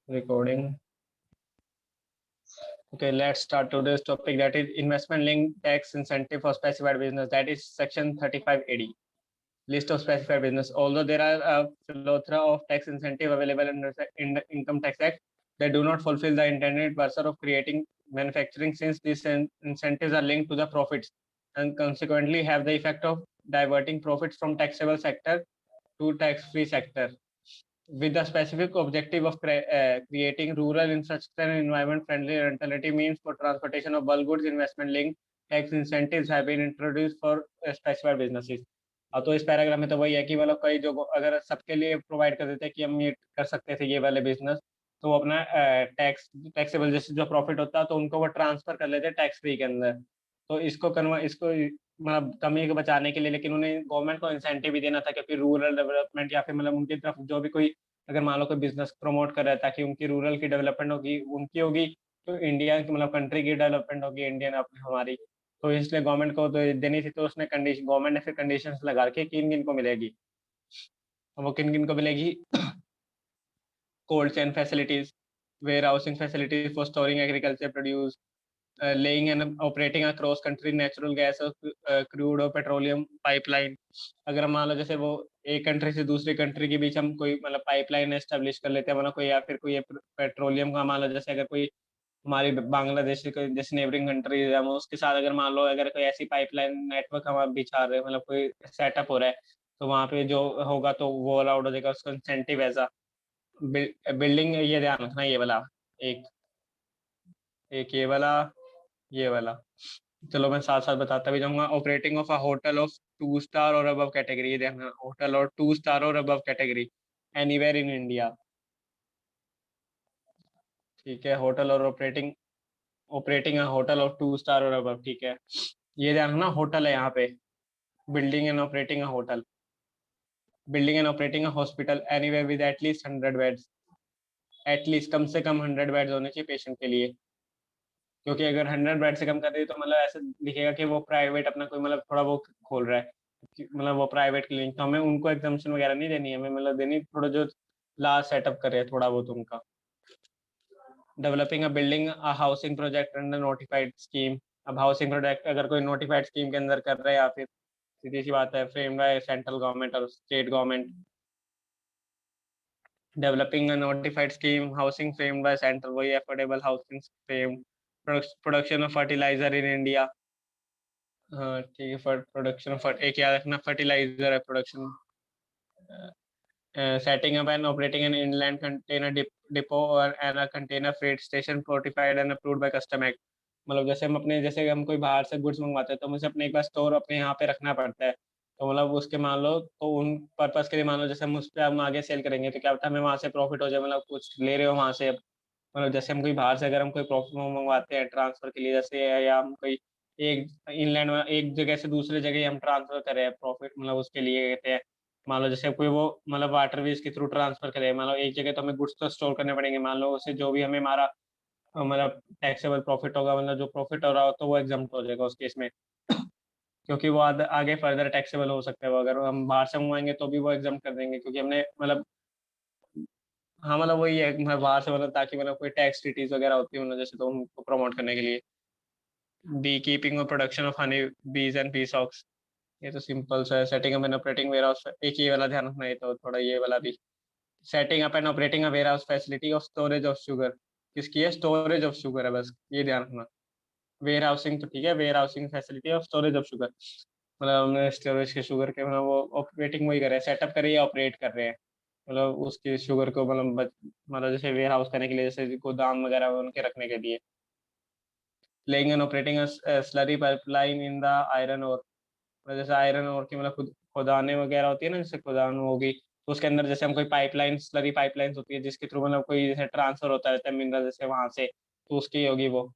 Recording. Okay, let's start today's topic, that is investment linked tax incentive for specified business, that is section 35 AD. List of specified business. Although there are a plethora of tax incentive available in the Income Tax Act that do not fulfill the intended purpose of creating manufacturing, since these incentives are linked to the profits and consequently have the effect of diverting profits from taxable sector to tax-free sector, with the specific objective of creating rural infrastructure and environment-friendly alternative means for transportation of bulk goods. Investment-linked tax incentives have been introduced for specified businesses. तो इस paragraph में तो वही है कि मतलब कई जो अगर सबके लिए प्रोवाइड कर देते हैं कि हम ये कर सकते थे ये वाले बिजनेस, तो वो अपना टैक्सेबल जैसे जो प्रॉफिट होता है तो उनको वो ट्रांसफर कर लेते हैं टैक्स फ्री के अंदर। तो इसको मतलब कमी को बचाने के लिए, लेकिन उन्हें गवर्नमेंट को इंसेंटिव भी देना था, क्योंकि रूरल डेवलपमेंट या फिर मतलब उनकी तरफ जो भी कोई अगर मान लो कोई बिजनेस प्रमोट कर रहा है ताकि उनकी रूरल की डेवलपमेंट होगी, उनकी होगी, तो इंडिया की मतलब कंट्री की डेवलपमेंट होगी, इंडियन अपनी हमारी। तो इसलिए गवर्नमेंट को तो देनी थी, तो उसने कंडीशन गवर्नमेंट ने फिर कंडीशंस लगा के किन किन को मिलेगी। वो किन किन को मिलेगी? Cold chain facilities, warehousing facilities for storing agriculture produce, laying and operating a cross country natural gas और क्रूड और पेट्रोलियम पाइपलाइन। अगर हम मान लो जैसे वो एक कंट्री से दूसरी कंट्री के बीच हम कोई मतलब पाइपलाइन एस्टेब्लिश कर लेते हैं, मतलब कोई या फिर कोई पेट्रोलियम का मान लो जैसे अगर कोई हमारी बांग्लादेश की जैसे नेबरिंग कंट्री है, हम उसके साथ अगर मान लो अगर कोई ऐसी पाइपलाइन नेटवर्क हम बिछा रहे हैं, मतलब कोई सेटअप हो रहा है, तो वहाँ पे जो होगा तो वो अलाउड हो जाएगा, उसका इंसेंटिव ऐसा बिल्डिंग। ये ध्यान रखना, ये वाला एक एक ये वाला चलो मैं साथ साथ बताता भी जाऊंगा। Operating of a hotel of 2 star और अबव कैटेगरी, ये देखना होटल और 2 स्टार और above category anywhere in India. ठीक है, होटल और operating operating a hotel of 2 star और अबव। ठीक है, ये ध्यान रखना, होटल है यहाँ पे। Building and operating a hotel, building and operating a hospital anywhere with at least 100 beds, at least कम से कम 100 बेड्स होने चाहिए पेशेंट के लिए। क्योंकि अगर 100 बेड से कम कर दी तो मतलब ऐसे दिखेगा कि वो प्राइवेट अपना कोई मतलब थोड़ा वो खोल रहा है, मतलब वो प्राइवेट क्लिनिक, तो हमें उनको एग्जाम्पशन वगैरह नहीं देनी है, हमें मतलब देनी थोड़ा जो लास्ट सेटअप करे थोड़ा बहुत उनका। डेवलपिंग अ बिल्डिंग अ housing project under notified scheme. अब हाउसिंग प्रोजेक्ट अगर कोई नोटिफाइड स्कीम के अंदर कर रहे हैं या फिर सीधी सी बात है फ्रेम बाय सेंट्रल गवर्नमेंट और state government. Developing a notified scheme housing frame by central, वही affordable housing frame. Production of fertiliser in India. हाँ ठीक है, प्रोडक्शन ऑफ एक याद रखना, फर्टिलाइजर है production. Setting up and operating an inland container depot और an a container freight station fortified and approved by custom act. मतलब जैसे हम अपने जैसे हम कोई बाहर से गुड्स मंगवाते हैं तो मुझे अपने एक बार स्टोर अपने यहाँ पे रखना पड़ता है, तो मतलब उसके मान लो तो उन पर्पस के लिए मान लो जैसे हम उस पर हम आगे सेल करेंगे तो क्या पता हमें वहाँ से प्रॉफिट हो जाए, मतलब कुछ ले रहे हो वहाँ से। मतलब जैसे हम कोई बाहर से अगर हम कोई प्रॉफिट मंगवाते हैं ट्रांसफर के लिए जैसे, या हम कोई एक इनलैंड एक जगह से दूसरी जगह हम ट्रांसफर करें प्रॉफिट, मतलब उसके लिए कहते हैं। मान लो जैसे कोई वो मतलब वाटरवेज के थ्रू ट्रांसफर करे, मान लो एक जगह तो हमें गुड्स तो स्टोर करने पड़ेंगे, मान लो उससे जो भी हमें हमारा मतलब टैक्सेबल प्रॉफिट होगा, मतलब जो प्रॉफिट हो रहा हो तो वो एग्जाम्प्ट हो जाएगा उस केस में। क्योंकि वो आगे फर्दर टैक्सेबल हो सकता है, वो अगर हम बाहर से मंगवाएंगे तो भी वो एग्जाम्प्ट कर देंगे, क्योंकि हमने मतलब हाँ मतलब वही है मैं बाहर से मतलब ताकि मतलब कोई टैक्स ट्रीटीज वगैरह होती है मतलब जैसे, तो उनको प्रमोट करने के लिए। बी कीपिंग और production of honey bees and beeswax, ये तो सिंपल सा है। Setting up and operating warehouse, एक ये वाला ध्यान रखना, ये तो थोड़ा ये वाला भी। Setting up and operating a warehouse facility of storage of sugar, किसकी है? स्टोरेज ऑफ शुगर है, बस ये ध्यान रखना। वेयर हाउसिंग तो ठीक है, warehousing facility of storage of sugar, मतलब हमने स्टोरेज के शुगर के मतलब वो ऑपरेटिंग वही कर रहे हैं, सेटअप कर रहे हैं या ऑपरेट कर रहे हैं, मतलब उसकी शुगर को मतलब मतलब जैसे वेयर हाउस करने के लिए जैसे गोदाम वगैरह उनके रखने के लिए। Laying and operating slurry pipeline in the iron और, जैसे आयरन और की मतलब खुदाने वगैरह होती है ना, जैसे खुदान होगी तो उसके अंदर जैसे हम कोई पाइपलाइन स्लरी पाइपलाइंस होती है जिसके थ्रू मतलब कोई जैसे ट्रांसफर होता रहता है मिनरल जैसे वहां से, तो उसकी होगी वो।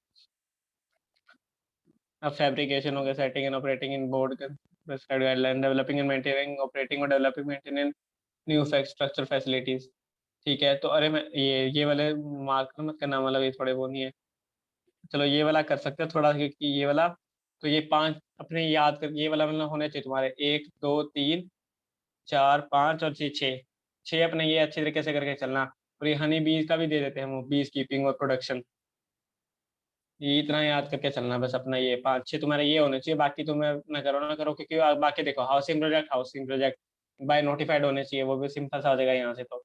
अब फैब्रिकेशन हो गया, setting and operating in board prescribed guideline, developing and maintaining operating और developing maintenance new structure facilities. ठीक है, तो अरे मैं ये वाले मार्क मत करना, मतलब ये थोड़े वो नहीं है। चलो ये वाला कर सकते हैं थोड़ा, क्योंकि ये वाला तो ये पांच अपने याद कर, ये वाला मतलब होने चाहिए तुम्हारे 1 2 3 4 5 और 6 6 6 अपने ये अच्छे तरीके से करके चलना। और ये हनी बीज का भी दे देते हैं हम, बीज कीपिंग और प्रोडक्शन। ये इतना याद करके चलना बस अपना, ये 5-6 तुम्हारे ये होने चाहिए, बाकी तुम्हें ना करो ना करो, क्योंकि बाकी देखो हाउसिंग प्रोजेक्ट बाय नोटिफाइड होने चाहिए, वो भी सिंपल सा हो जाएगा यहाँ से। तो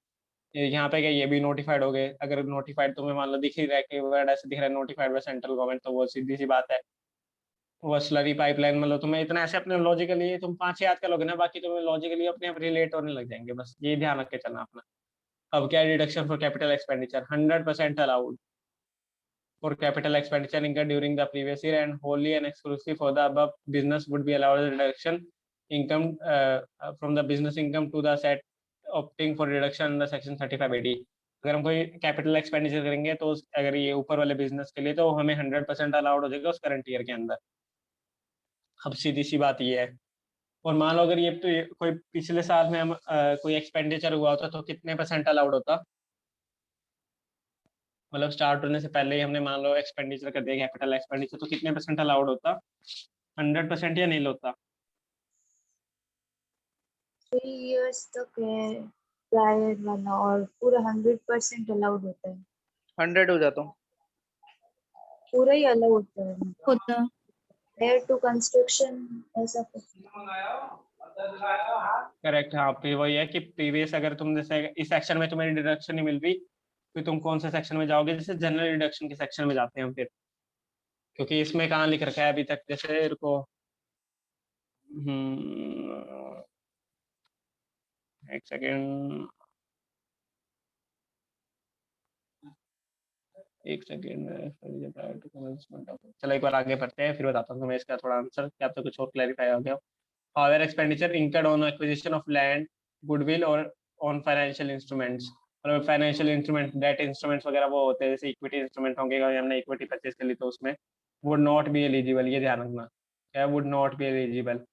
यहाँ पे क्या, ये भी नोटिफाइड हो गए। अगर नोटिफाइड तुम्हें मान लो दिख ही रहा है कि वर्ड ऐसे दिख रहा है नोटिफाइड बाय सेंट्रल गवर्नमेंट, तो वो सीधी सी बात है। वो स्लरी पाइपलाइन, मतलब तुम्हें इतना ऐसे अपने लॉजिकली तुम 5 याद कर लोगे ना, बाकी तुम्हें लॉजिकली अपने आप रिलेट होने लग जाएंगे, बस ये ध्यान रख के चलना अपना। अब क्या, deduction for capital expenditure 100% allowed for capital expenditure incurred during the previous year and wholly and exclusively for the above business would be allowed as reduction income from the business income to the set opting for reduction under section 3580। अगर हम कोई capital expenditure करेंगे तो अगर ये ऊपर वाले business के लिए तो हमें 100% अलाउड हो जाएगा उस करंट ईयर के अंदर। अब सीधी सी बात ये है। और मान लो अगर ये कोई पिछले साल में हम कोई एक्सपेंडिचर हुआ होता तो कितने % अलाउड होता, मतलब स्टार्ट होने से पहले ही हमने मान लो एक्सपेंडिचर कर दिया कैपिटल एक्सपेंडिचर, तो कितने % अलाउड होता? 100% या नहीं होता? 3 इयर्स तक है प्रायर वाला, और पूरा 100% अलाउड होता है। 100 हो जाता हूँ, पूरा ही अलाउ होता है होता। प्रायर टू कंस्ट्रक्शन ऐसा कुछ। करेक्ट। हाँ, फिर वही है कि प्रीवियस अगर तुम जैसे इस सेक्शन में तुम्हें डिडक्शन नहीं मिल रही, फिर तुम कौन से सेक्शन में जाओगे? जैसे जनरल डिडक्शन के सेक्शन में जाते हैं हम फिर, क्योंकि इसमें कहाँ लिख रखा है अभी तक, जैसे रुको, एक सेकेंड, चलो एक बार आगे बढ़ते हैं, फिर बताता हूँ तुम्हें इसका थोड़ा आंसर, क्या तो कुछ और क्लैरिफाई हो गया। However, expenditure incurred on acquisition of land, goodwill or on financial instruments, मतलब फाइनेंशियल इंस्ट्रूमेंट, डेट इंस्ट्रूमेंट्स वगैरह वो होते हैं, जैसे इक्विटी इंस्ट्रूमेंट होंगे, अगर हमने इक्विटी परचेज कर ली तो उसमें वुड नॉट बी एलिजिबल। ये ध्यान रखना, क्या would not be eligible.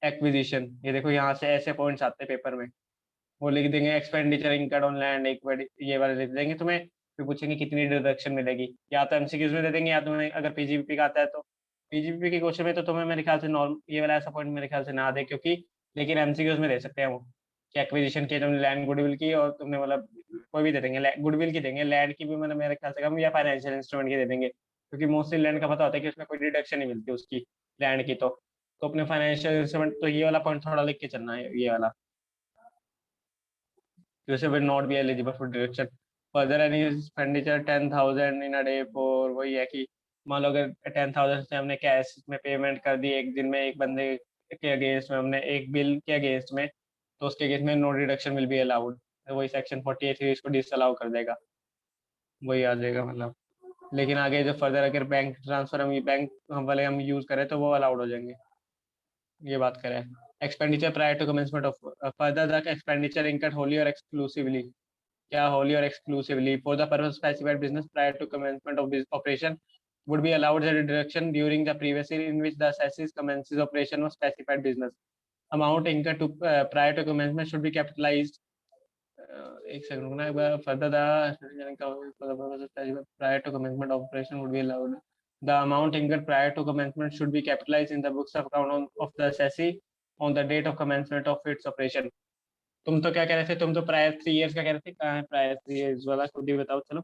Acquisition, ये देखो यहाँ से ऐसे पॉइंट्स आते हैं पेपर में, वो लिख देंगे expenditure incurred on land equity, ये वाले लिख देंगे तुम्हें, फिर पूछेंगे कितनी डिडक्शन मिलेगी, या तो एमसीक्यूज में दे देंगे, या तुम्हें अगर पीजीबीपी का आता है तो पीजीबीपी के क्वेश्चन में तो तुम्हें मेरे ख्याल से नॉर्म ये वाला ऐसा पॉइंट मेरे ख्याल से ना दे, क्योंकि लेकिन एमसीक्यूज में दे सकते हैं वो कि एक्विजिशन की तुमने लैंड गुडविल की, और तुमने मतलब कोई भी दे देंगे, गुडविल की देंगे, लैंड की भी मतलब मेरे ख्याल से कम, या फाइनेंशियल इंस्ट्रूमेंट की दे देंगे, क्योंकि मोस्टली लैंड का पता होता है कि उसमें कोई डिडक्शन नहीं मिलती उसकी, लैंड की। तो अपने फाइनेंशियल इंस्ट्रूमेंट, तो ये वाला पॉइंट थोड़ा लिख के चलना है, ये वाला, जैसे will not be eligible for deduction further any expenditure 10,000 in a day for, वही है कि मान लो अगर 10,000 से हमने कैश में पेमेंट कर दी एक दिन में एक बंदे के अगेंस्ट में, हमने एक बिल के अगेंस्ट में, तो उसके अगेंस्ट में no deduction will be allowed, वही सेक्शन 48 इसको डिसअलाउ कर देगा, वही आ जाएगा मतलब। लेकिन आगे जो फर्दर अगर बैंक ट्रांसफर हम बैंक वाले हम यूज करें तो वो अलाउड हो जाएंगे, ये बात करें। Expenditure prior to commencement of further the expenditure incurred wholly और एक्सक्लूसिवली, क्या wholly or exclusively for the purpose of specified business prior to commencement of this operation would be allowed as a deduction during the previous year in which the assessee commences operation of specified business. Amount incurred to prior to commencement should be capitalized. एक second रुकना एक बार। Further the for the purpose of specified prior to commencement of operation would be allowed. The amount incurred prior to commencement should be capitalized in the books of account of the assessee on the date of commencement of its operation. तुम तो क्या कह रहे थे? तुम तो prior 3 years का कह रहे थे, कहाँ है प्रायर 3 इयर्स वाला? खुद ही बताओ चलो।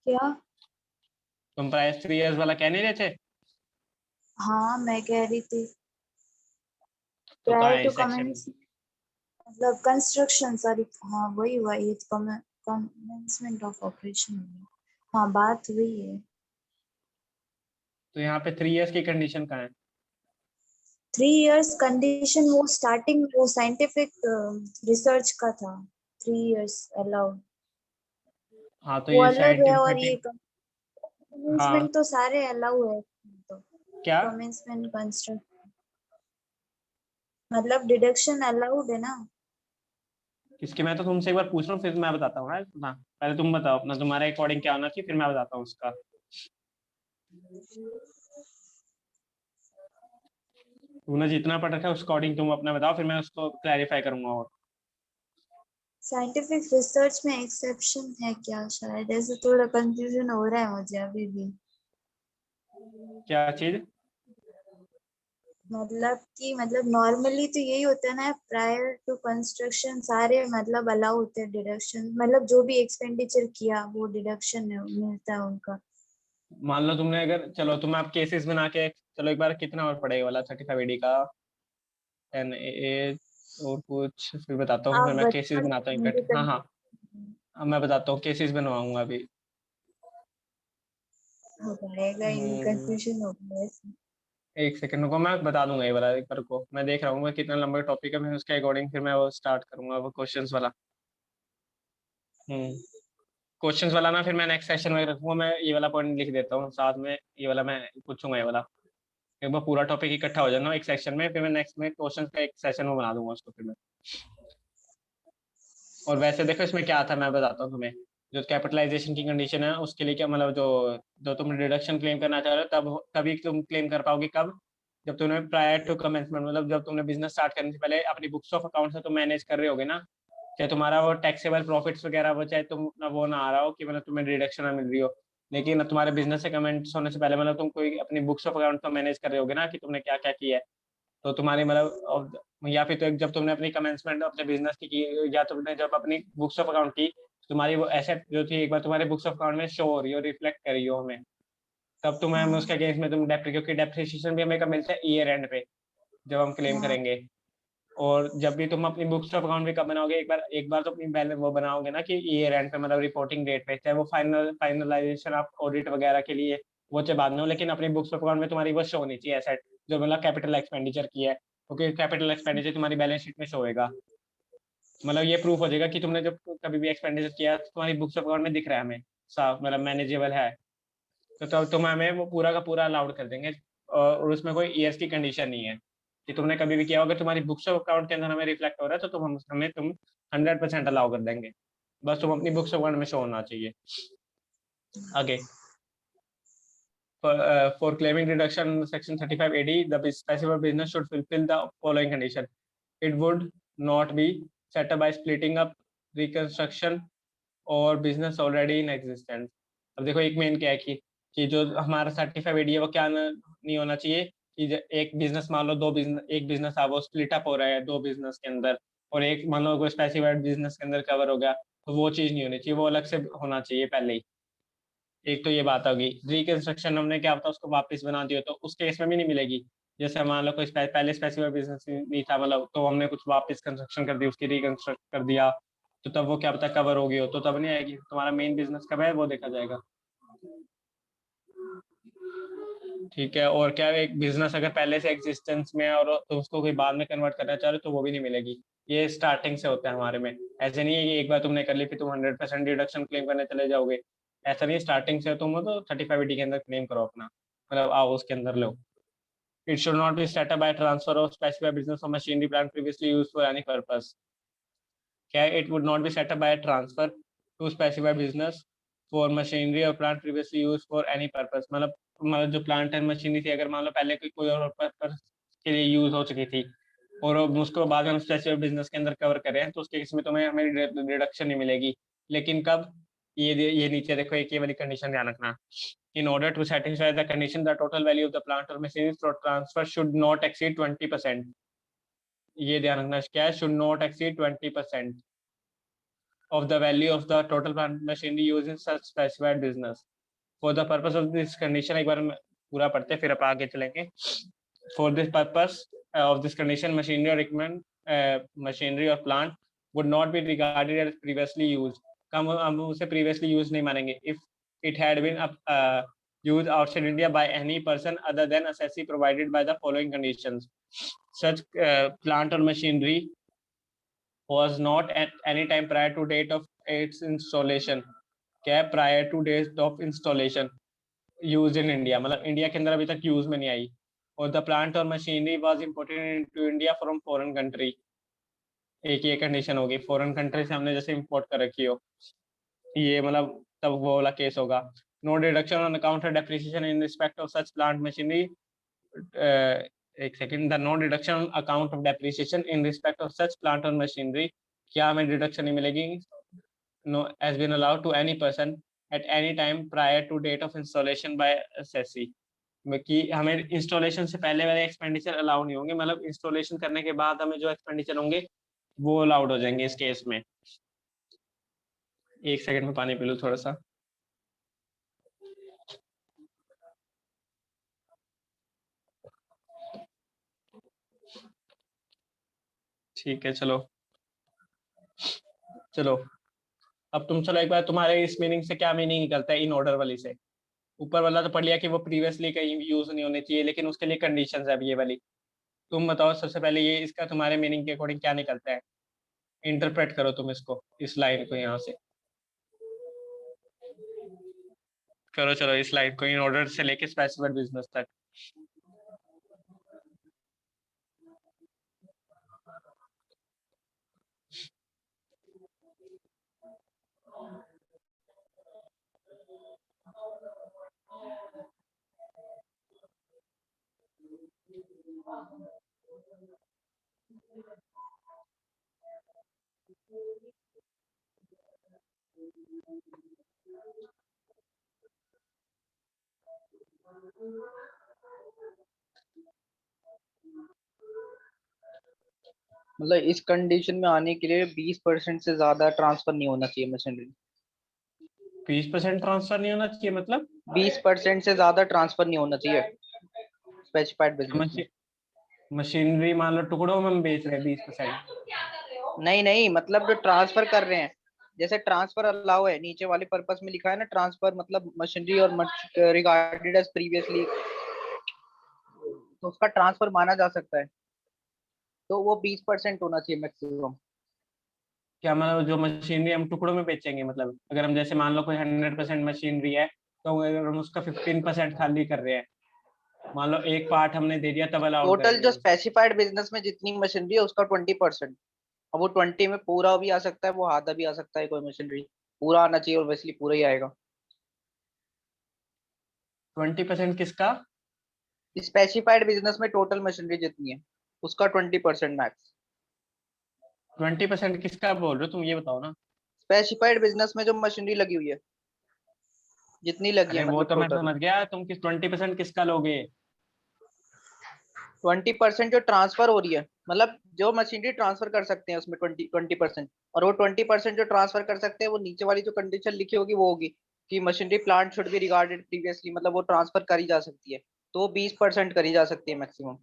क्या? तुम प्रायर 3 इयर्स वाला कह नहीं रहे थे? हाँ मैं कह रही थी तो कहाँ प्रायर है टू इस सेक्शन? कमेंस, मतलब कंस्ट्रक्शन, सॉरी हाँ वही हुआ, ये कमेंसमेंट ऑफ ऑपरेशन। हाँ बात हुई है। तो यहाँ पे 3 इयर्स की कंडीशन कहाँ है? 3 इयर्स कंडीशन वो स्टार्टिंग वो साइंटिफिक रिसर्च का था, 3 इयर्स अलाउड, हाँ तो वो ये अलग है। और ये साइंटिफिक, हाँ कमेंसमेंट तो सारे अलाउ है, तो क्या? कमेंसमेंट कंस्ट्रक्ट मतलब डिडक्शन अलाउड है ना। किसके? मैं तो तुमसे एक बार पूछ रहा हूँ फिर मैं बताता हूँ। हाँ पहले तुम बताओ अपना, तुम्हारे अकॉर्डिंग क्या होना चाहिए, फिर मैं बताता हूँ उसका। तुमने जितना पढ़ रखा है उस अकॉर्डिंग तुम अपना बताओ, फिर मैं उसको क्लैरिफाई करूंगा। और साइंटिफिक रिसर्च में एक्सेप्शन है क्या? शायद ऐसे थोड़ा कंफ्यूजन हो रहा है मुझे अभी भी। क्या चीज? मतलब कि मतलब नॉर्मली तो यही होता है ना, प्रायर टू कंस्ट्रक्शन सारे मतलब अलाउ होते हैं डिडक्शन, मतलब जो भी एक्सपेंडिचर किया वो डिडक्शन मिलता है उनका। मान लो तुमने अगर, चलो तुम आप केसेस बना के, चलो एक बार कितना और पड़ेगा वाला 35 AD का 10A और कुछ, फिर बताता हूँ, फिर आप मैं केसेस बता बनाता हूँ मुझे हाँ हाँ, कंफ्यूजन अब मैं बताता हूँ, केसेस बनवाऊंगा अभी। हो जाएगा, हम्म, कंफ्यूजन हो गया इसमें। एक सेकंड को मैं बता दूंगा ये वाला, एक बार को मैं देख रहा हूँ मैं कितना लंबा टॉपिक है, मैं उसके अकॉर्डिंग फिर मैं वो स्टार्ट करूंगा वो क्वेश्चंस वाला। हम्म, क्वेश्चंस वाला ना फिर मैं नेक्स्ट सेशन में रखूंगा, मैं ये वाला पॉइंट लिख देता हूँ साथ में, ये वाला मैं पूछूंगा ये वाला, एक बार पूरा टॉपिक इकट्ठा हो जाना एक सेक्शन में, फिर मैं नेक्स्ट में क्वेश्चंस का एक सेशन में बना दूंगा उसको फिर मैं। और वैसे देखो इसमें क्या था मैं बताता हूँ तुम्हें, जो कैपिटलाइजेशन की कंडीशन है उसके लिए क्या मतलब, जो जो तुम डिडक्शन क्लेम करना चाह रहे हो तब तभी तुम क्लेम कर पाओगे कब, जब तुमने प्रायर टू कमेंसमेंट, मतलब जब तुमने बिजनेस स्टार्ट करने से पहले अपनी बुक्स ऑफ अकाउंट से तुम मैनेज कर रहे होगे ना, चाहे तुम्हारा वो टैक्सेबल प्रॉफिट्स वगैरह वो, चाहे तुम ना वो ना आ रहा हो कि मतलब तुम्हें डिडक्शन ना मिल रही हो, लेकिन तुम्हारे बिजनेस से कमेंट्स होने से पहले मतलब तुम कोई अपनी बुक्स ऑफ अकाउंट तो मैनेज कर रहे होगे ना कि तुमने क्या क्या किया है, तो तुम्हारी मतलब या फिर तो जब तुमने अपनी कमेंसमेंट अपने बिजनेस की या तुमने जब अपनी बुक्स ऑफ अकाउंट की, तुम्हारी वो एसेट जो थी एक बार तुम्हारे बुक्स ऑफ अकाउंट में शो हो रही हो, रिफ्लेक्ट कर रही हो हमें, तब तुम्हें हम हाँ उसके अगेंस्ट में तुम क्योंकि डेप्रिसिएशन भी हमें कब मिलता है, ईयर एंड पे जब हम क्लेम हाँ करेंगे। और जब भी तुम अपनी बुक्स ऑफ अकाउंट भी कब बनाओगे, एक बार तो अपनी बैलेंस वो बनाओगे ना कि ईयर एंड पे मतलब रिपोर्टिंग डेट पे, चाहे वो फाइनलाइजेशन आप ऑडिट वगैरह के लिए वो चाहे बाद में हो, लेकिन अपनी बुक्स ऑफ अकाउंट में तुम्हारी वो शो होनी चाहिए एसेट, जो मतलब कैपिटल एक्सपेंडिचर की है, क्योंकि कैपिटल एक्सपेंडिचर तुम्हारी बैलेंस शीट में शो होएगा, मतलब ये प्रूफ हो जाएगा कि तुमने जब कभी भी एक्सपेंडिचर किया तो तुम्हारी बुक्स ऑफ अकाउंट में दिख रहा है हमें साफ, मतलब मैनेजेबल है, तो तब तुम हमें वो पूरा का पूरा अलाउड कर देंगे, और उसमें कोई ईयर्स की कंडीशन नहीं है कि तुमने कभी भी किया, अगर तुम्हारी बुक्स ऑफ अकाउंट के अंदर हमें रिफ्लेक्ट हो रहा है तो हमें तुम 100% अलाउ कर देंगे, बस तुम अपनी बुक्स ऑफ अकाउंट में शो होना चाहिए। आगे, for claiming deduction section 35 AD, the specified business should fulfill the following condition. It would not be set up by splitting up, reconstruction और बिजनेस ऑलरेडी इन एग्जिस्टेंस। अब देखो एक main क्या है कि जो हमारा 35 AD है वो क्या नहीं होना चाहिए कि एक बिजनेस मान लो, दो बिजनेस, एक बिजनेस है वो स्प्लिट अप हो रहा है दो बिजनेस के अंदर, और एक मान लो कोई स्पेसिफाइड बिजनेस के अंदर कवर हो गया, तो वो चीज नहीं होनी चाहिए, वो अलग से होना चाहिए पहले ही। एक तो ये बात होगी, रिकंस्ट्रक्शन हमने क्या होता उसको वापस बना दिया तो उस केस में भी नहीं मिलेगी, जैसे मान लो कोई पहले स्पेसिफिक बिजनेस नहीं था मतलब, तो हमने कुछ वापस कंस्ट्रक्शन कर दी, उसकी रिकंस्ट्रक्ट कर दिया, तो तब वो क्या पता कवर होगी हो, तो तब नहीं आएगी, तुम्हारा मेन बिजनेस कब है वो देखा जाएगा। ठीक है, और क्या एक बिजनेस अगर पहले से एग्जिस्टेंस में है और तो उसको कोई बाद में कन्वर्ट करना चाह रहे हो तो वो भी नहीं मिलेगी, ये स्टार्टिंग से होता है हमारे में, ऐसे नहीं है कि एक बार तुमने कर ली फिर तुम 100% डिडक्शन क्लेम करने चले जाओगे, ऐसा नहीं, स्टार्टिंग से तुम हो तो 35 AD के अंदर क्लेम करो अपना, मतलब आओ उसके अंदर लो। It should not be set up by transfer of specified business और machinery plant previously used for any purpose. क्या, it would not be set up by transfer to specified business for machinery और plant previously used for any purpose, मतलब जो plant and machinery थी अगर मान लो पहले कोई और पर्पस के लिए यूज हो चुकी थी और अब उसको बाद में स्पेसिफिक बिजनेस के अंदर कवर कर रहे हैं, तो उसके केस में तुम्हें हमें रिडक्शन नहीं मिलेगी, लेकिन कब, ये नीचे देखो एक ये वाली कंडीशन ध्यान रखना, in order to satisfy the condition the total value of the plant or machinery for transfer should not exceed 20%, ये ध्यान रखना क्या है, should not exceed 20% of the value of the total plant machinery used in such specified business for the purpose of this condition, एक बार पूरा पढ़ते फिर आप आगे चलेंगे। For this purpose of this condition machinery or equipment, machinery or plant would not be regarded as previously used, हम उसे previously used नहीं मानेंगे if it had been used outside India by any person other than assessee provided by the following conditions. Such plant or machinery was not at any time prior to date of its installation, क्या prior to date of installation used in India, मतलब India के अंदर अभी तक use में नहीं आई, और the plant और machinery was imported into India from foreign country, एक ये कंडीशन होगी, फॉरेन कंट्री से हमने जैसे इंपोर्ट कर रखी हो, ये मतलब तब वो वाला केस होगा। No deduction on account of depreciation in respect of such plant machinery, एक second, the no deduction on account of depreciation in respect of such plant और मशीनरी, क्या हमें डिडक्शन नहीं मिलेगी, no has been allowed to any person at any time prior to date of installation by assessee, कि हमें installation से पहले वाले एक्सपेंडिचर अलाउ नहीं होंगे, मतलब इंस्टॉलेशन करने के बाद हमें जो एक्सपेंडिचर होंगे वो अलाउड हो जाएंगे इस केस में। एक सेकंड में पानी पी लूं थोड़ा सा। ठीक है चलो चलो, अब तुम चलो एक बार तुम्हारे इस मीनिंग से क्या मीनिंग निकलता है इन ऑर्डर वाली से। ऊपर वाला तो पढ़ लिया कि वो प्रीवियसली कहीं यूज नहीं होनी चाहिए, लेकिन उसके लिए कंडीशंस है अब ये वाली। तुम बताओ सबसे पहले ये इसका तुम्हारे मीनिंग के अकॉर्डिंग क्या निकलता है, इंटरप्रेट करो तुम इसको, इस लाइन को यहाँ से करो। चलो इस लाइन को, इन ऑर्डर से लेके स्पेसिफाइड बिजनेस तक। मतलब इस कंडीशन में आने के लिए 20% से ज्यादा ट्रांसफर नहीं होना चाहिए मशीनरी। 20% ट्रांसफर नहीं होना चाहिए मतलब 20% से ज्यादा ट्रांसफर नहीं होना चाहिए स्पेसिफाइड बिजनेस में। मशीनरी मान लो टुकड़ों में हम बेच रहे हैं 20%। नहीं नहीं, मतलब जो ट्रांसफर कर रहे हैं, जैसे ट्रांसफर अलाउ है, नीचे वाले पर्पस में लिखा है ना, ट्रांसफर मतलब मशीनरी और रिगार्डेड एज प्रीवियसली, तो उसका ट्रांसफर माना जा सकता है। तो वो 20% होना चाहिए मैक्सिमम। क्या मतलब जो मशीनरी हम टुकड़ों में बेचेंगे, मतलब अगर हम जैसे मान लो कोई 100% मशीनरी है, तो अगर हम उसका 15% खाली कर रहे हैं, मान लो एक पार्ट हमने दे दिया, तब अलाउड टोटल करेंगे जो उसे। स्पेसिफाइड बिजनेस में जितनी मशीनरी है उसका 20%। अब वो 20 में पूरा भी आ सकता है, वो आधा भी आ सकता है, कोई मशीनरी पूरा आना चाहिए, और वैसे पूरा ही आएगा। 20% किसका? स्पेसिफाइड बिजनेस में टोटल मशीनरी जितनी है उसका 20% मैक्स। 20% किसका बोल रहे हो तुम, ये बताओ ना। स्पेसिफाइड बिजनेस में जो मशीनरी लगी हुई है, जितनी लगी अरे है वो मतलब तो मैं टोटल। समझ गया, तुम किस 20% किसका लोगे? 20% जो ट्रांसफर हो रही है, मतलब जो मशीनरी ट्रांसफर कर सकते हैं उसमें 20%। और वो 20% जो ट्रांसफर कर सकते हैं, वो नीचे वाली जो कंडीशन लिखी होगी वो होगी कि machinery plant should be regarded previously, मतलब वो ट्रांसफर करी जा सकती है, तो 20% करी जा सकती है मैक्सिमम।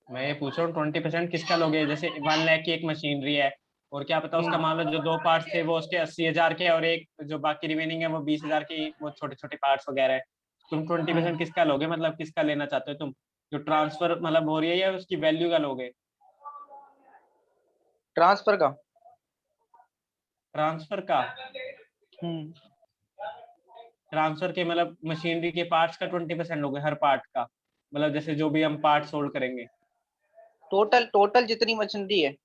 मैं ये पूछ रहा हूँ 20% किसका लोगे, जैसे 1 लाख की एक मशीनरी है, और क्या पता उसका मान लो जो 2 पार्ट्स थे वो उसके 80,000 के, और एक जो बाकी रिमेनिंग है वो 20,000 की, वो छोटे छोटे पार्ट्स वगैरह है। तुम 20% किसका लोगे, मतलब किसका लेना चाहते हो तुम, जो ट्रांसफर मतलब हो रही है, या उसकी वैल्यू का लोगे? ट्रांसफर का। ट्रांसफर का? हम्म। ट्रांसफर के मतलब मशीनरी के पार्ट्स का 20% लोगे, हर पार्ट का, मतलब जैसे जो भी हम पार्ट सोल्ड करेंगे। टोटल टोटल जितनी मशीनरी है।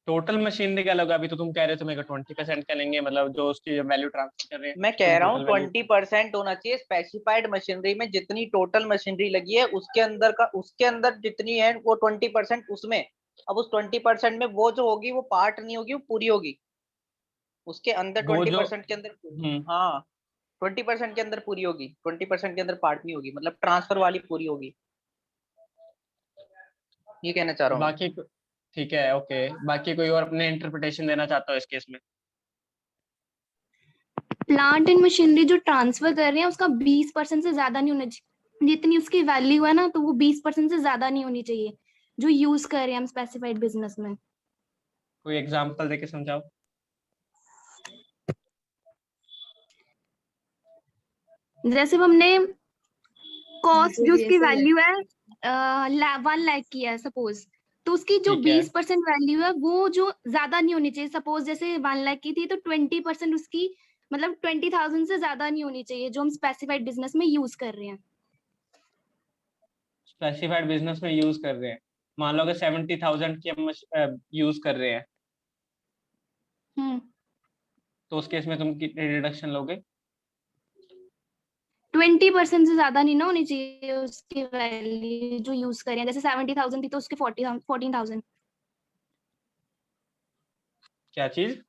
टोटल मशीनरी का लोगे? अभी तो तुम कह रहे हो तुम्हें 20% का लेंगे, मतलब जो उसकी वैल्यू ट्रांसफर कर रहे हैं, मैं कह तुम रहा हूँ टोटल वैल्यू। 20% होना चाहिए स्पेसिफाइड मशीनरी में, जितनी टोटल मशीनरी लगी है उसके अंदर का, उसके अंदर जितनी है वो 20% उसमें। अब उस 20% में वो जो होगी वो पार्ट नहीं होगी, वो पूरी होगी उसके अंदर वो ट्वेंटी जो परसेंट के अंदर। हाँ, 20% के अंदर पूरी होगी, 20% के अंदर पार्ट नहीं होगी, मतलब ट्रांसफर वाली पूरी होगी, ये कहना चाह रहा हूँ मैं। बाकी ठीक है ओके, बाकी कोई और अपने इंटरप्रिटेशन देना चाहता हो इस केस में? प्लांट एंड मशीनरी जो ट्रांसफर कर रहे हैं उसका 20% से ज्यादा नहीं होना चाहिए, जितनी उसकी वैल्यू है ना, तो वो 20% से ज्यादा नहीं होनी चाहिए जो यूज कर रहे हैं हम स्पेसिफाइड बिजनेस में। कोई एग्जांपल देके समझाओ। जैसे अब हमने कॉस्ट मुझे जो भी उसकी ऐसा ही वैल्यू है 1 लाख की है सपोज, तो उसकी जो ठीक है 20% वैल्यू है वो जो ज्यादा नहीं होनी चाहिए। सपोज जैसे 1 लाख की थी तो 20% उसकी मतलब 20,000 से ज्यादा नहीं होनी चाहिए जो हम स्पेसिफाइड बिजनेस में यूज कर रहे हैं। स्पेसिफाइड बिजनेस में यूज कर रहे हैं, मान लो अगर 70,000 की हम यूज कर रहे हैं, हम्म। तो उस केस में तुम कितनी डिडक्शन लोगे? 20% से ज्यादा नहीं ना होनी चाहिए उसकी वैल्यू जो यूज करें। जैसे 70,000 थी तो उसके 14,000। क्या चीज?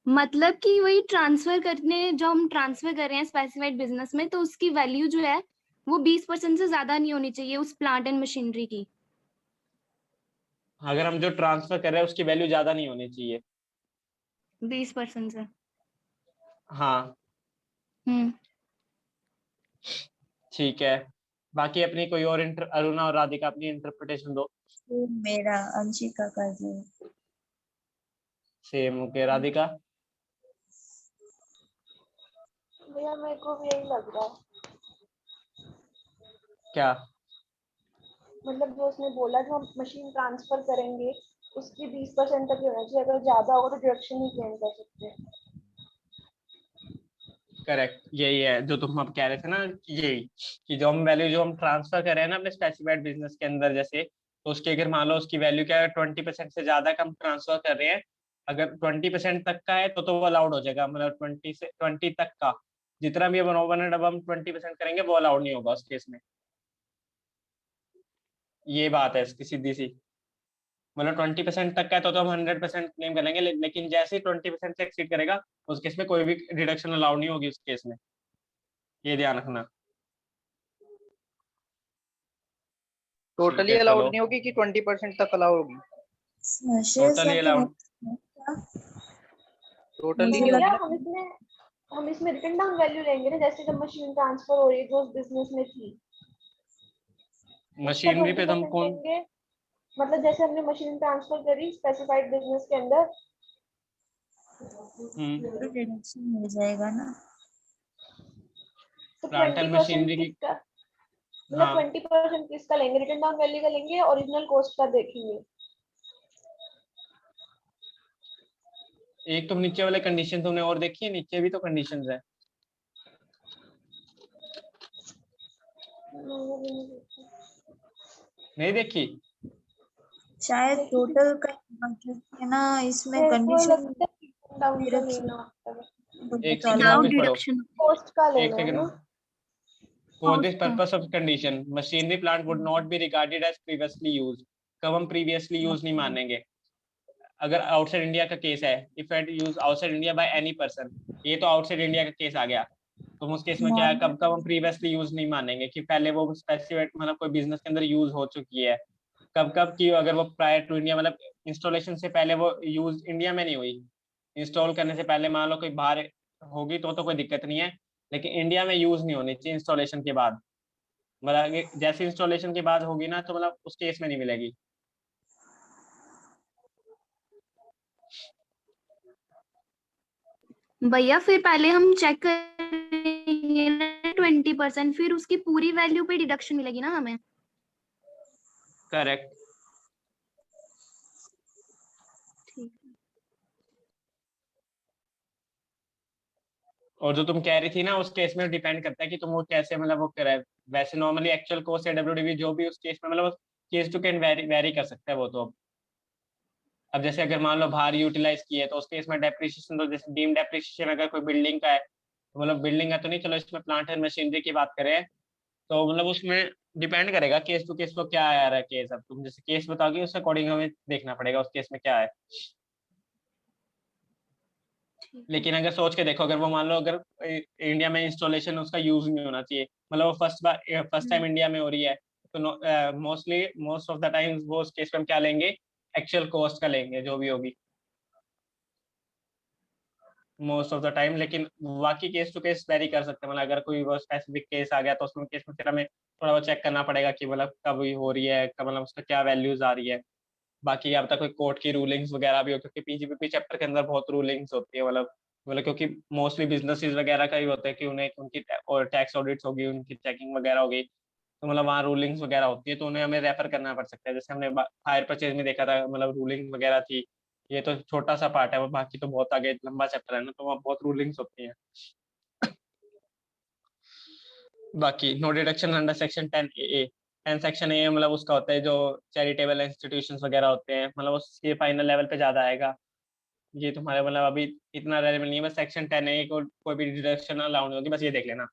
मतलब कि वही ट्रांसफर करने, जो हम ट्रांसफर कर रहे हैं स्पेसिफाइड बिजनेस में, तो उसकी वैल्यू जो है वो 20% से ज्यादा नहीं होनी चाहिए उस प्लांट एंड मशीनरी की। अगर हम जो ट्रांसफर कर रहे हैं उसकी वैल्यू ज्यादा नहीं होनी चाहिए। 20% से। हाँ हम्म। ठीक है। बाकी अपनी कोई और अरुणा और राधिका अपनी इंटरप्रिटेशन दो। मेरा अंशिका का जो सेम ओके। राधिका? भैया मेरे को भी यही लग रहा है, क्या? मतलब जो उसने बोला जो हम मशीन ट्रांसफर करेंगे उसकी 20% तक ही होना चाहिए, अगर ज्यादा होगा तो डिडक्शन ही क्लेम कर सकते हैं। करेक्ट, यही है जो तुम अब कह रहे थे ना, यही कि जो हम वैल्यू जो हम ट्रांसफर कर रहे हैं ना अपने स्पेसिफाइड बिजनेस के अंदर, जैसे तो उसकी अगर मान लो उसकी वैल्यू क्या है, 20% से ज्यादा का हम ट्रांसफर कर रहे हैं, अगर 20% तक का है तो वो अलाउड हो जाएगा। मतलब 20 तक का जितना भी अब हम 20% करेंगे वो अलाउड नहीं होगा उस केस में। ये बात है इसकी सीधी सी। मतलब 20% तक का है तो हम 100% क्लेम कर लेंगे, लेकिन जैसे ही 20% से एक्सीड करेगा उस केस में कोई भी डिडक्शन अलाउड नहीं होगी उस केस में। ये ध्यान रखना। ठीक टोटली है अलाउड चलो। नहीं होगी कि 20% तक अलाउ होगी? Totally allowed. टोटली मुझे नहीं होगी भैया ना? हम इसमें रिटन डाउन वैल्यू लेंगे ना, जैसे जब मशीन ट्रांसफर हो रही है जो उस बिजनेस में थी उसका मशीनरी पे तुम 20% कौन? लेंगे। मतलब जैसे हमने मशीन ट्रांसफर करी स्पेसिफाइड बिजनेस के अंदर, डिडक्शन मिल जाएगा ना। तो प्लांट एंड 20% मशीनरी की। किसका, मतलब हाँ 20% किसका लेंगे, रिटन डाउन वैल्यू का लेंगे, ओरिजिनल कॉस्ट का देखेंगे? एक तुम नीचे वाले कंडीशन तुमने और देखी है, नीचे भी तो कंडीशंस है। नहीं देखी? शायद टोटल का है ना, इसमें मेरे को कंडीशन लगता है रिटन डाउन का डिडक्शन लेना होता है, एक सेकंड विदाउट वापस पढ़ो। डिडक्शन। कॉस्ट का एक लेना है ना। सेकंड। फॉर दिस कॉस्ट का। Purpose of condition machinery plant would not be regarded as previously use. कब हम प्रीवियसली यूज नहीं मानेंगे? अगर आउटसाइड इंडिया का केस है, if at use outside India by any person, ये तो आउटसाइड इंडिया का केस आ गया। तो उस केस में क्या है, कब कब हम प्रीवियसली यूज नहीं मानेंगे कि पहले वो स्पेसिफिक मतलब कोई बिजनेस के अंदर यूज हो चुकी है। कब कब की, अगर वो प्रायर टू इंडिया मतलब इंस्टॉलेशन से पहले वो यूज इंडिया में नहीं हुई, इंस्टॉल करने से पहले मान लो कोई बाहर होगी तो कोई दिक्कत नहीं है, लेकिन इंडिया में यूज नहीं होनी चाहिए इंस्टॉलेशन के बाद। मतलब जैसे इंस्टॉलेशन के बाद होगी ना तो मतलब उस केस में नहीं मिलेगी। भैया फिर पहले हम चेक करेंगे ना 20%, फिर उसकी पूरी वैल्यू पे डिडक्शन मिलेगी ना हमें। करेक्ट। ठीक। और जो तुम कह रही थी ना उस केस में डिपेंड करता है कि तुम वो कैसे मतलब वो करे। वैसे नॉर्मली एक्चुअल कोस्ट या डब्ल्यूडीवी जो भी उस केस में मतलब केस टू केस वेरी कर सकता है वो तो। अब जैसे अगर मान लो बाहर यूटिलाइज किए तो उस केस में डेप्रिसिएशन, तो जैसे डीम डेप्रिसिएशन अगर कोई बिल्डिंग का है तो मतलब बिल्डिंग का तो नहीं, चलो इसमें प्लांट एंड मशीनरी की बात करें तो मतलब उसमें डिपेंड करेगा केस टू केस, तो क्या आ रहा है केस। अब तुम जैसे केस बताओगे उस अकॉर्डिंग हमें देखना पड़ेगा उस केस में क्या है। लेकिन अगर सोच के देखो, अगर वो मान लो अगर इंडिया में इंस्टॉलेशन उसका यूज नहीं होना चाहिए, मतलब वो फर्स्ट टाइम इंडिया में हो रही है, तो मोस्ट ऑफ द टाइम्स वो उस केस में हम क्या लेंगे, एक्चुअल कॉस्ट का लेंगे जो भी होगी मोस्ट ऑफ द टाइम। लेकिन बाकी केस टू केस वेरी कर सकते हैं, मतलब अगर कोई वो स्पेसिफिक केस आ गया तो उसमें केस में फिर हमें थोड़ा वो चेक करना पड़ेगा कि मतलब कब हो रही है, कब मतलब उसका क्या वैल्यूज आ रही है। बाकी अब तक कोई कोर्ट की रूलिंग्स वगैरह भी हो, क्योंकि पीजीपीपी चैप्टर के अंदर बहुत रूलिंग्स होती है, मतलब क्योंकि मोस्टली बिजनेसेस वगैरह का ही होता है कि उन्हें उनकी और टैक्स ऑडिट्स होगी, उनकी चेकिंग वगैरह होगी, तो मतलब वहाँ रूलिंग्स वगैरह होती है तो उन्हें हमें रेफर करना पड़ सकता है। जैसे हमने हायर परचेज में देखा था, मतलब रूलिंग वगैरह थी। ये तो छोटा सा पार्ट है, वो बाकी तो बहुत आगे लंबा चैप्टर है ना, तो वहाँ बहुत रूलिंग्स होती हैं। बाकी no deduction under section 10A। 10 section A मतलब उसका होता है जो चैरिटेबल इंस्टीट्यूशंस वगैरह होते हैं, मतलब उसके फाइनल लेवल पे ज्यादा आएगा। ये तुम्हारे मतलब अभी इतना रेलेवेंट नहीं है, बस सेक्शन 10A को कोई भी डिडक्शन अलाउ नहीं होगी, बस ये देख लेना,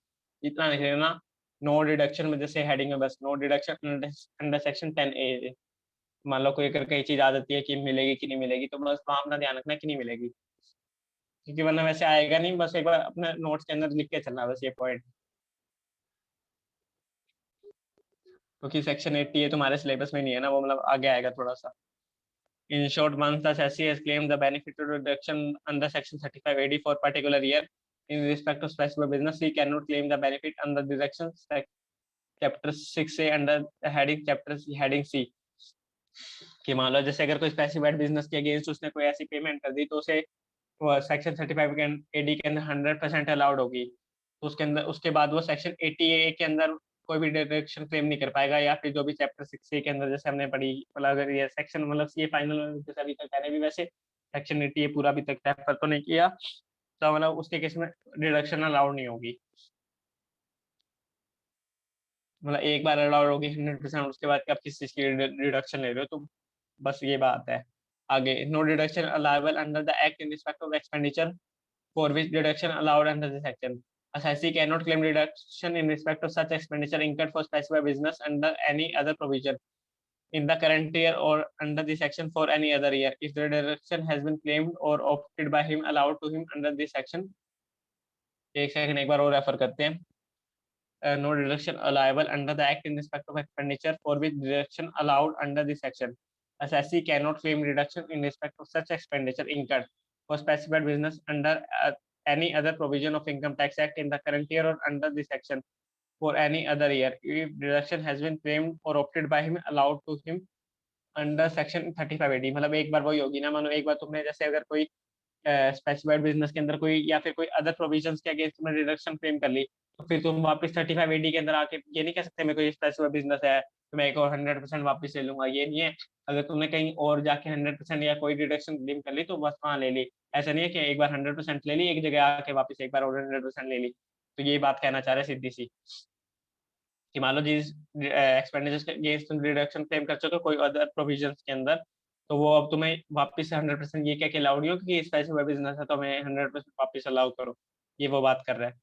इतना लिख लेना। नो डिडक्शन में जैसे हेडिंग में बस no deduction under section 10A। मान लो कोई अगर कई चीज आ जाती है कि मिलेगी कि नहीं मिलेगी, तो बस वहां अपना ध्यान रखना कि नहीं मिलेगी। क्योंकि वरना वैसे आएगा नहीं, बस एक बार अपने नोट्स के अंदर लिख के चलना बस ये पॉइंट, क्योंकि सेक्शन 80 है तुम्हारे सिलेबस में नहीं है ना, वो मतलब आगे आएगा थोड़ा सा। In short, once the assessee has claimed the benefit of reduction under section 35 AD for particular year in respect of specified business, he cannot claim the benefit under direction chapter 6A under the heading C। कि मान लो जैसे अगर कोई specified business के against उसने कोई ऐसी payment कर दी तो उसे सेक्शन 35 के AD के अंदर 100% अलाउड होगी, तो उसके अंदर उसके बाद वो सेक्शन 80A के अंदर कोई भी डिडक्शन क्लेम नहीं कर पाएगा, या फिर जो भी चैप्टर 6A के अंदर जैसे हमने पढ़ी, मतलब अगर ये सेक्शन मतलब ये फाइनल जैसे अभी तक मैंने भी वैसे सेक्शन 80A पूरा अभी तक रेफर तो नहीं किया, तो मतलब उसके केस में डिडक्शन अलाउड नहीं होगी, मतलब एक बार अलाउड होगी 100%, उसके बाद आप किस चीज की डिडक्शन ले रहे हो, तो बस ये बात है। आगे, no deduction allowable under the act in respect of expenditure for which deduction allowed under this section. Assessee cannot claim deduction in respect of such expenditure incurred for specified business under any other provision in the current year or under this section for any other year if the deduction has been claimed or opted by him allowed to him under this section। एक second एक बार और refer करते हैं। No deduction allowable under the act in respect of expenditure for which deduction allowed under this section. Assessee cannot claim deduction in respect of such expenditure incurred for specified business under any other provision of Income Tax Act in the current year or under this section for any other year if deduction has been claimed or opted by him allowed to him under section 35 AD। मतलब एक बार वही होगी ना, मानो एक बार तुमने जैसे अगर कोई स्पेसिफाइड बिजनेस के अंदर कोई या फिर कोई अदर प्रोविजंस के अगेंस्ट तुमने डिडक्शन क्लेम कर ली, तो फिर तुम वापस 35 AD के अंदर आके ये नहीं कह सकते मेरे को ये स्पेसिफाइड बिजनेस है तो मैं एक और 100% वापस ले लूंगा, ये नहीं है। अगर तुमने कहीं और जाके 100% या कोई डिडक्शन क्लेम कर ली तो बस वहाँ ले ली, ऐसा नहीं है कि एक बार 100% ले ली एक जगह आके वापस एक बार और 100% ले ली। तो ये बात कहना चाह रहे सीधी सी कि मान लो जिस एक्सपेंडिचर के अगेंस्ट तुम डिडक्शन क्लेम कर चुके हो कोई अदर प्रोविजंस के अंदर, तो वो अब तुम्हें वापस से 100% ये क्या कि अलाउड नहीं हो क्योंकि स्पेसिफाइड बिजनेस है तो हमें 100% वापस अलाउ करो, ये वो बात कर रहा है।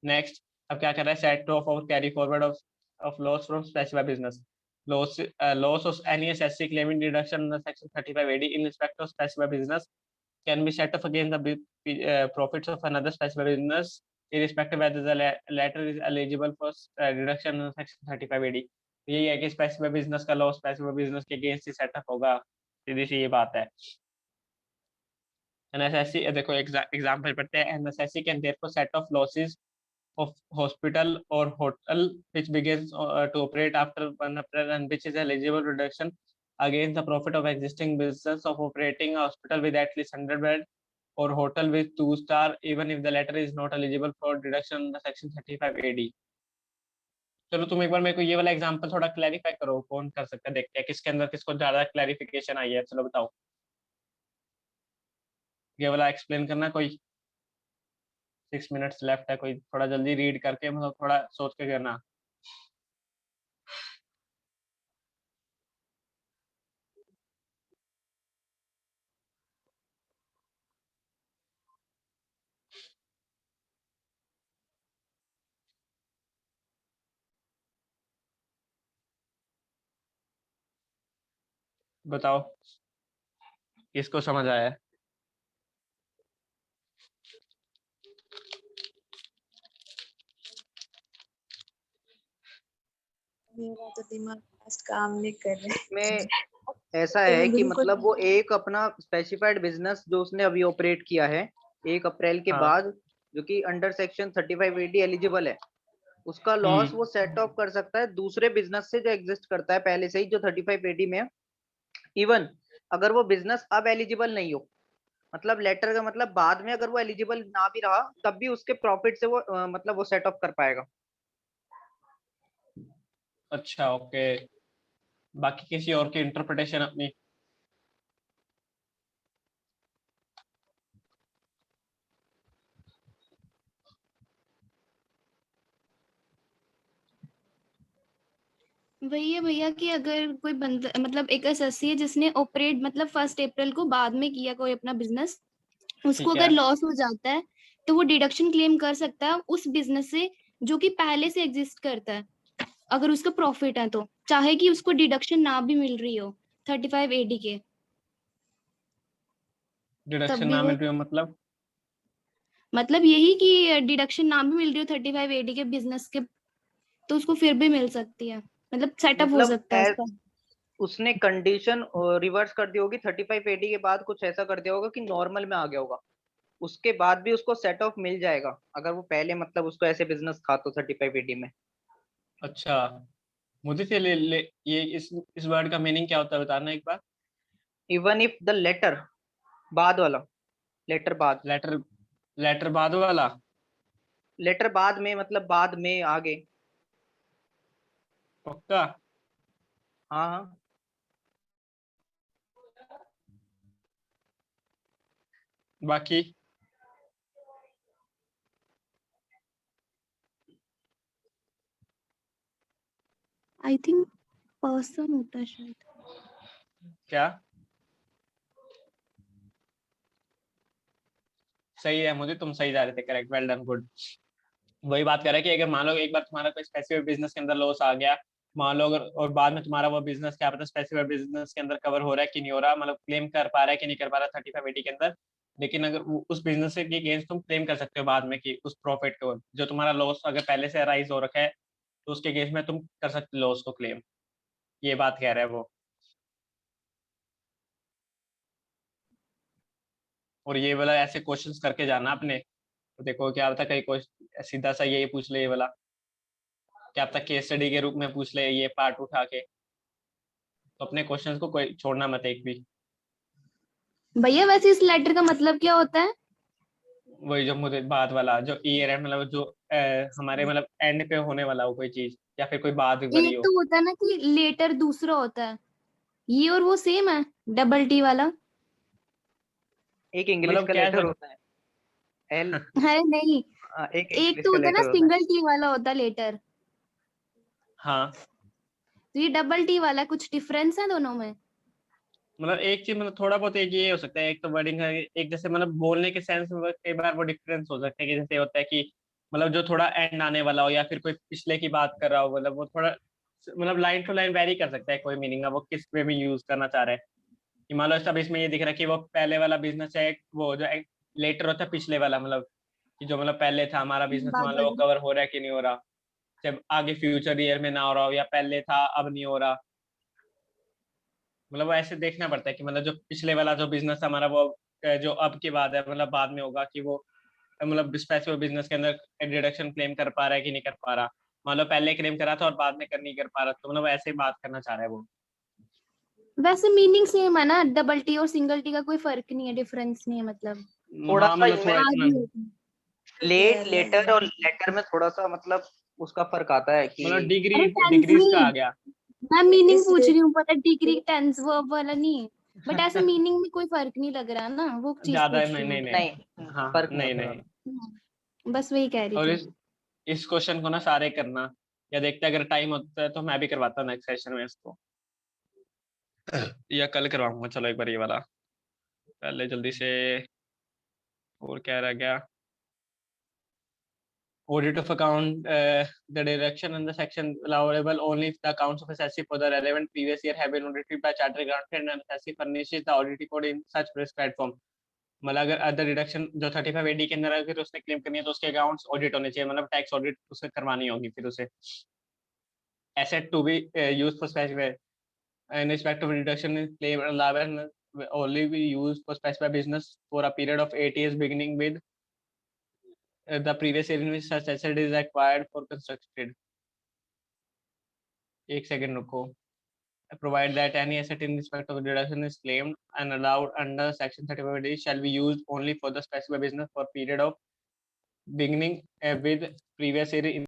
नेक्स्ट, अब क्या कर रहा है, सेट ऑफ और carry forward of loss from specified business. Loss of any assessee claiming deduction under section 35 AD in respect of specified business can be set off against the profits of another specified business irrespective whether the latter is eligible for deduction under section 35 AD। यही है कि specific business का loss specific business के against ही setup होगा, सीधी सी ये बात है। NSSC देखो एग्जांपल पढ़ते हैं। NSSC can therefore set of losses of hospital or hotel which begins to operate after 1 April and which is eligible reduction against the profit of existing business of operating a hospital with at least 100 bed or hotel with 2-star even if the latter is not eligible for deduction under section 35 AD। चलो तुम एक बार मेरे को ये वाला example थोड़ा clarify करो, कौन कर सकता है, देखते हैं किसके अंदर किसको ज्यादा क्लैरिफिकेशन आई है। चलो बताओ, ये वाला एक्सप्लेन करना कोई। 6 मिनट्स लेफ्ट है, कोई थोड़ा जल्दी रीड करके मतलब थोड़ा सोच के करना। बताओ किसको समझ आया है। मेरा तो दिमाग आज काम नहीं कर रहा है। में ऐसा है कि मतलब वो एक अपना स्पेसिफाइड बिजनेस जो उसने अभी ऑपरेट किया है 1 अप्रैल के हाँ। बाद, जो कि अंडर सेक्शन 35 AD एलिजिबल है, उसका लॉस वो सेट ऑफ कर सकता है दूसरे बिजनेस से जो एग्जिस्ट करता है पहले से ही, जो 35 AD में है। इवन अगर वो बिजनेस अब एलिजिबल नहीं हो, मतलब लेटर का मतलब बाद में अगर वो एलिजिबल ना भी रहा तब भी उसके प्रॉफिट से वो मतलब वो सेट ऑफ कर पाएगा। अच्छा ओके, बाकी किसी और की इंटरप्रिटेशन अपनी। वही है भैया कि अगर कोई बंदा मतलब एक एसएससी है जिसने ऑपरेट मतलब 1 अप्रैल को बाद में किया कोई अपना बिजनेस, उसको ठीक है। अगर लॉस हो जाता है तो वो डिडक्शन क्लेम कर सकता है उस बिजनेस से जो कि पहले से एग्जिस्ट करता है, अगर उसका प्रॉफिट है तो, चाहे कि उसको डिडक्शन ना भी मिल रही हो 35 AD के, तब डिडक्शन भी ना वो मिल रही हो मतलब मतलब यही कि डिडक्शन ना भी मिल रही हो 3580 के बिजनेस के, तो उसको फिर भी मिल सकती है, मतलब सेटअप हो मतलब सकता है उसका। उसने कंडीशन रिवर्स कर दी होगी 3580 के बाद, कुछ ऐसा कर दिया होगा कि नॉर्मल में आ गया होगा, उसके बाद भी उसको सेट ऑफ मिल जाएगा अगर वो पहले मतलब उसको ऐसे बिजनेस था तो 3580 में। अच्छा, मुझे से ये इस वर्ड का मीनिंग क्या होता है बताना एक बार। इवन इफ द लेटर, बाद वाला, लेटर बाद, लेटर, लेटर बाद वाला। लेटर बाद में मतलब बाद में आगे। पक्का? हाँ हाँ। बाकी आई थिंक पर्सन होता है शायद। क्या? सही है, मुझे तुम सही जा रहे थे, करेक्ट, वेल डन, गुड। वही बात कर रहा है कि अगर मान लो एक बार तुम्हारा कोई स्पेसिफिक बिजनेस के अंदर लॉस आ गया, मान लो अगर, और बाद में तुम्हारा वो बिजनेस क्या पता स्पेसिफिक बिजनेस के अंदर कवर हो रहा है कि नहीं हो रहा, मतलब क्लेम कर पा रहा है कि नहीं कर पा रहा 3580 के अंदर, लेकिन अगर उस बिजनेस के अगेंस्ट तुम क्लेम कर सकते हो बाद में कि उस प्रॉफिट को, जो तुम्हारा लॉस अगर पहले से अराइज हो रखा है, तो उसके अगेंस्ट में तुम कर सकते हो लॉस को क्लेम। ये बात कह रहा है वो। और ये वाला ऐसे क्वेश्चंस करके जाना अपने, तो देखो क्या पता कहीं क्वेश्चन सीधा सा यही पूछ ले, ये वाला क्या पता केस स्टडी के रूप में पूछ ले ये पार्ट उठा के। तो अपने क्वेश्चंस को कोई छोड़ना मत एक भी। भैया वैसे इस लेटर का मतलब क्या होता है? वही जो मुझे बाद वाला जो ईयर है, मतलब जो हमारे मतलब एंड पे होने वाला हो कोई चीज, या फिर कोई बात बड़ी एक हो। तो होता है ना कि लेटर दूसरा होता है, ये और वो सेम है, डबल टी वाला? एक इंग्लिश मतलब का कह लेटर सक होता है एल, अरे नहीं, एक एक इंग्लिश तो का होता है ना लेटर होता है। सिंगल टी वाला होता है लेटर, हाँ, तो ये डबल टी वाला, कुछ डिफरेंस है दोनों में? मतलब एक चीज, मतलब थोड़ा बहुत एक ये हो सकता है, एक तो वर्डिंग है, एक जैसे मतलब बोलने के सेंस में कई बार वो डिफरेंस हो सकता है कि जैसे होता है कि मतलब जो थोड़ा एंड आने वाला हो, या फिर कोई पिछले की बात कर रहा हो, मतलब वो थोड़ा मतलब लाइन टू लाइन वेरी कर सकता है कोई मीनिंग है वो किस वे में यूज करना चाह रहा है। कि मान लो सब इसमें ये दिख रहा है कि वो पहले वाला बिजनेस है, वो जो लेटर होता है पिछले वाला, मतलब कि जो मतलब पहले था हमारा बिजनेस, बाद मान लो वो वाला। कवर हो रहा है कि नहीं हो रहा, जब आगे फ्यूचर ईयर में ना हो रहा हो, या पहले था अब नहीं हो रहा। मतलब वो ऐसे देखना पड़ता है कि मतलब जो पिछले वाला जो बिजनेस हमारा वो जो अब के बाद है, मतलब बाद में होगा कि वो मतलब स्पेसिफिक बिजनेस के अंदर डिडक्शन क्लेम कर पा रहा है कि नहीं कर पा रहा। मान लो पहले क्लेम करा था और बाद में कर नहीं कर पा रहा, तो मतलब ऐसे ही बात करना चाह रहा है वो। वैसे मीनिंग सेम है ना, डबल टी और सिंगल टी का कोई फर्क नहीं है, डिफरेंस नहीं है मतलब। थोड़ा हाँ सा मतलब थोड़ा इतना, आगे होता है। लेट, लेटर और लेटर में थोड़ा सा मतलब उसका फर्क आता है कि मतलब डिग्री, अरे टेंस डिग्रीज का नहीं, आ गया। मैं मीनिंग इस पूछ रेट रही हूँ, पता डिग्री टेंस वर्ब वाला नहीं, बट ऐसे मीनिंग में कोई फर्क नहीं लग रहा ना, वो चीज ज्यादा पूछ नहीं रही हूँ। नहीं नहीं। नहीं, हाँ फर्क नहीं नहीं होता नहीं। ज्यादा। बस वही कह रही और थी। इस क्वेश्चन को ना सारे करना, या देखते हैं अगर टाइम होता है तो मैं भी करवाता हूँ नेक्स्ट सेशन में इसको, या कल करवाऊंगा। चलो एक बार ये वाला पहले जल्दी से। और क्या रह गया? Audit of account, the direction and the section allowable only if the accounts of assessee for the relevant previous year have been audited by chartered accountant and assessee furnishes the audit report in such prescribed form। मतलब अगर other deduction जो 3580 के अंदर है फिर उसने claim करनी है तो उसके अकाउंट्स ऑडिट होने चाहिए, मतलब टैक्स ऑडिट उसे करवानी होगी फिर उसे। Asset to be used for specified in respect of reduction in claim allowance will only be used for specified business for a period of 8 years beginning with the previous year in which such asset is acquired for constructed। एक second रुको। Provide that any asset in respect of deduction is claimed and allowed under section 35 shall be used only for the specified business for period of beginning with previous year in